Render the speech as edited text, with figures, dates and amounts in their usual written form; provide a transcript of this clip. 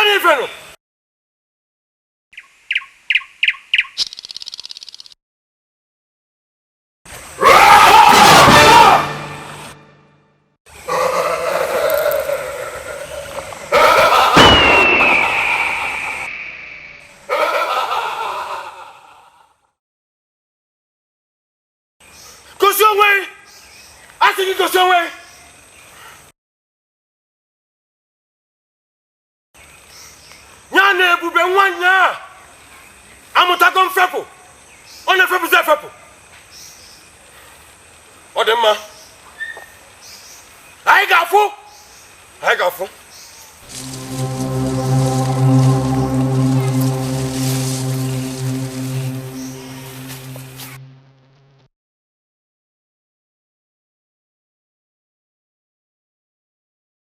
Wani feno. Koshongwe. Asiki koshongwe. Nyane bube nwanya. Amutako mfepo. One fepo ze fepo. Odema. Ai gafu.